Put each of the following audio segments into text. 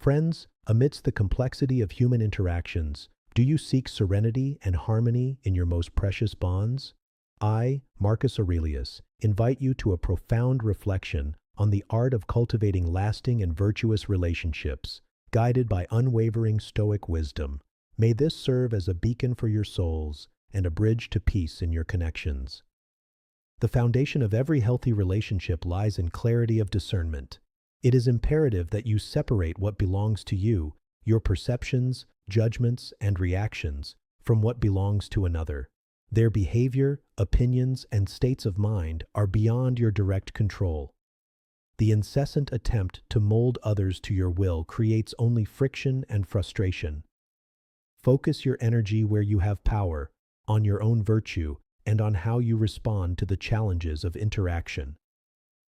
Friends, amidst the complexity of human interactions, do you seek serenity and harmony in your most precious bonds? I, Marcus Aurelius, invite you to a profound reflection on the art of cultivating lasting and virtuous relationships, guided by unwavering Stoic wisdom. May this serve as a beacon for your souls and a bridge to peace in your connections. The foundation of every healthy relationship lies in clarity of discernment. It is imperative that you separate what belongs to you, your perceptions, judgments, and reactions, from what belongs to another. Their behavior, opinions, and states of mind are beyond your direct control. The incessant attempt to mold others to your will creates only friction and frustration. Focus your energy where you have power, on your own virtue, and on how you respond to the challenges of interaction.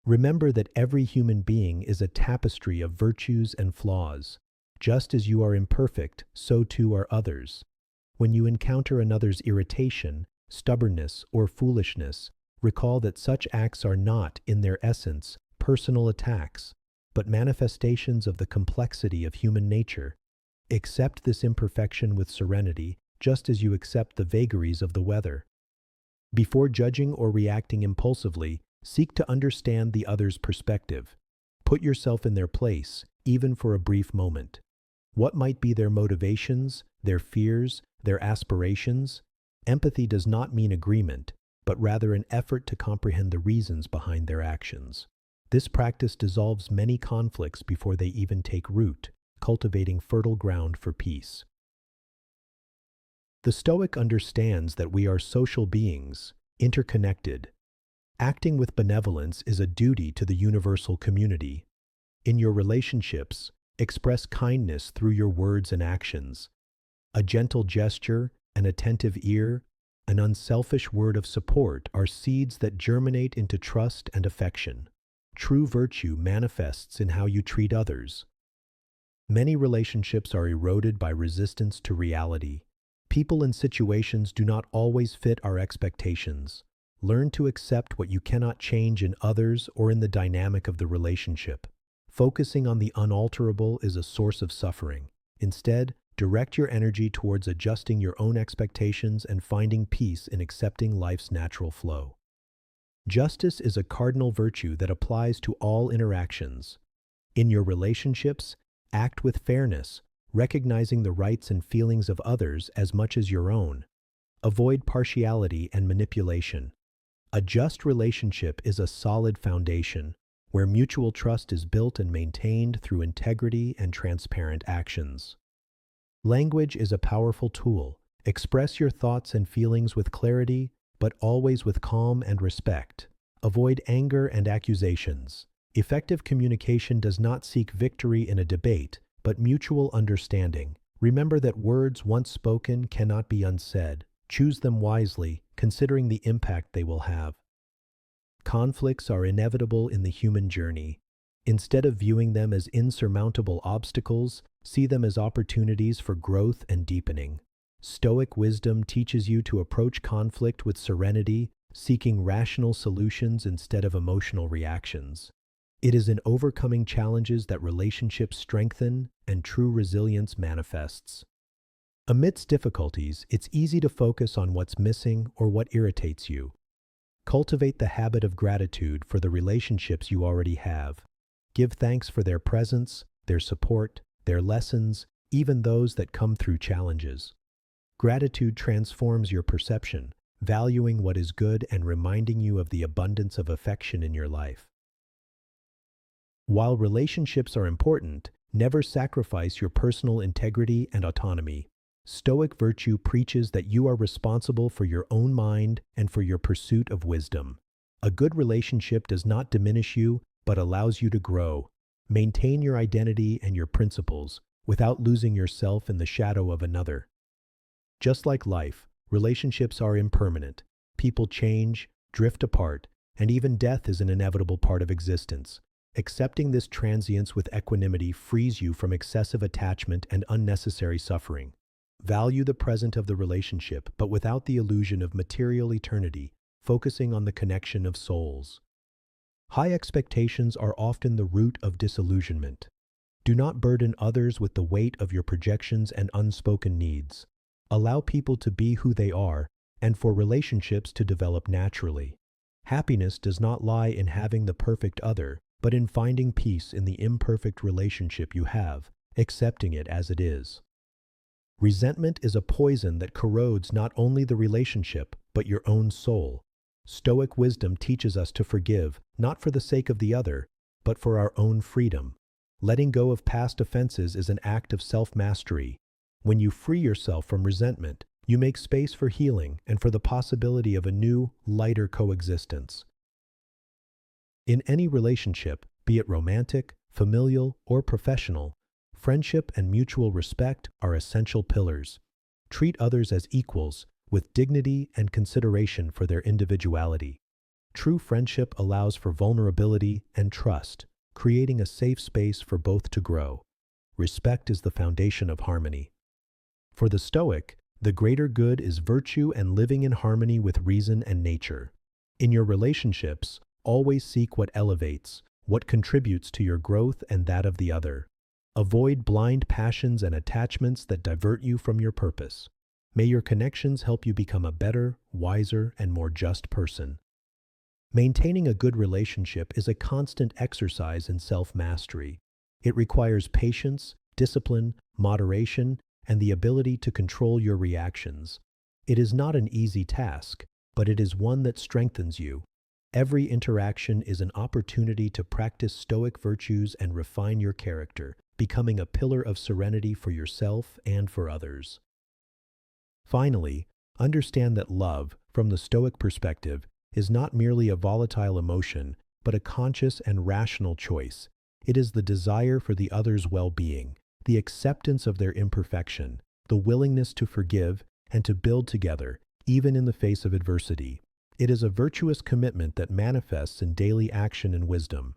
Remember that every human being is a tapestry of virtues and flaws. Just as you are imperfect, so too are others. When you encounter another's irritation, stubbornness, or foolishness, recall that such acts are not, in their essence, personal attacks, but manifestations of the complexity of human nature. Accept this imperfection with serenity, just as you accept the vagaries of the weather. Before judging or reacting impulsively, seek to understand the other's perspective. Put yourself in their place, even for a brief moment. What might be their motivations, their fears, their aspirations? Empathy does not mean agreement, but rather an effort to comprehend the reasons behind their actions. This practice dissolves many conflicts before they even take root, cultivating fertile ground for peace. The Stoic understands that we are social beings, interconnected. Acting with benevolence is a duty to the universal community. In your relationships, express kindness through your words and actions. A gentle gesture, an attentive ear, an unselfish word of support are seeds that germinate into trust and affection. True virtue manifests in how you treat others. Many relationships are eroded by resistance to reality. People and situations do not always fit our expectations. Learn to accept what you cannot change in others or in the dynamic of the relationship. Focusing on the unalterable is a source of suffering. Instead, direct your energy towards adjusting your own expectations and finding peace in accepting life's natural flow. Justice is a cardinal virtue that applies to all interactions. In your relationships, act with fairness, recognizing the rights and feelings of others as much as your own. Avoid partiality and manipulation. A just relationship is a solid foundation, where mutual trust is built and maintained through integrity and transparent actions. Language is a powerful tool. Express your thoughts and feelings with clarity, but always with calm and respect. Avoid anger and accusations. Effective communication does not seek victory in a debate, but mutual understanding. Remember that words once spoken cannot be unsaid. Choose them wisely, considering the impact they will have. Conflicts are inevitable in the human journey. Instead of viewing them as insurmountable obstacles, see them as opportunities for growth and deepening. Stoic wisdom teaches you to approach conflict with serenity, seeking rational solutions instead of emotional reactions. It is in overcoming challenges that relationships strengthen and true resilience manifests. Amidst difficulties, it's easy to focus on what's missing or what irritates you. Cultivate the habit of gratitude for the relationships you already have. Give thanks for their presence, their support, their lessons, even those that come through challenges. Gratitude transforms your perception, valuing what is good and reminding you of the abundance of affection in your life. While relationships are important, never sacrifice your personal integrity and autonomy. Stoic virtue preaches that you are responsible for your own mind and for your pursuit of wisdom. A good relationship does not diminish you, but allows you to grow. Maintain your identity and your principles, without losing yourself in the shadow of another. Just like life, relationships are impermanent. People change, drift apart, and even death is an inevitable part of existence. Accepting this transience with equanimity frees you from excessive attachment and unnecessary suffering. Value the present of the relationship, but without the illusion of material eternity, focusing on the connection of souls. High expectations are often the root of disillusionment. Do not burden others with the weight of your projections and unspoken needs. Allow people to be who they are and for relationships to develop naturally. Happiness does not lie in having the perfect other, but in finding peace in the imperfect relationship you have, accepting it as it is. Resentment is a poison that corrodes not only the relationship, but your own soul. Stoic wisdom teaches us to forgive, not for the sake of the other, but for our own freedom. Letting go of past offenses is an act of self-mastery. When you free yourself from resentment, you make space for healing and for the possibility of a new, lighter coexistence. In any relationship, be it romantic, familial, or professional, friendship and mutual respect are essential pillars. Treat others as equals, with dignity and consideration for their individuality. True friendship allows for vulnerability and trust, creating a safe space for both to grow. Respect is the foundation of harmony. For the Stoic, the greater good is virtue and living in harmony with reason and nature. In your relationships, always seek what elevates, what contributes to your growth and that of the other. Avoid blind passions and attachments that divert you from your purpose. May your connections help you become a better, wiser, and more just person. Maintaining a good relationship is a constant exercise in self-mastery. It requires patience, discipline, moderation, and the ability to control your reactions. It is not an easy task, but it is one that strengthens you. Every interaction is an opportunity to practice Stoic virtues and refine your character, becoming a pillar of serenity for yourself and for others. Finally, understand that love, from the Stoic perspective, is not merely a volatile emotion, but a conscious and rational choice. It is the desire for the other's well-being, the acceptance of their imperfection, the willingness to forgive and to build together, even in the face of adversity. It is a virtuous commitment that manifests in daily action and wisdom.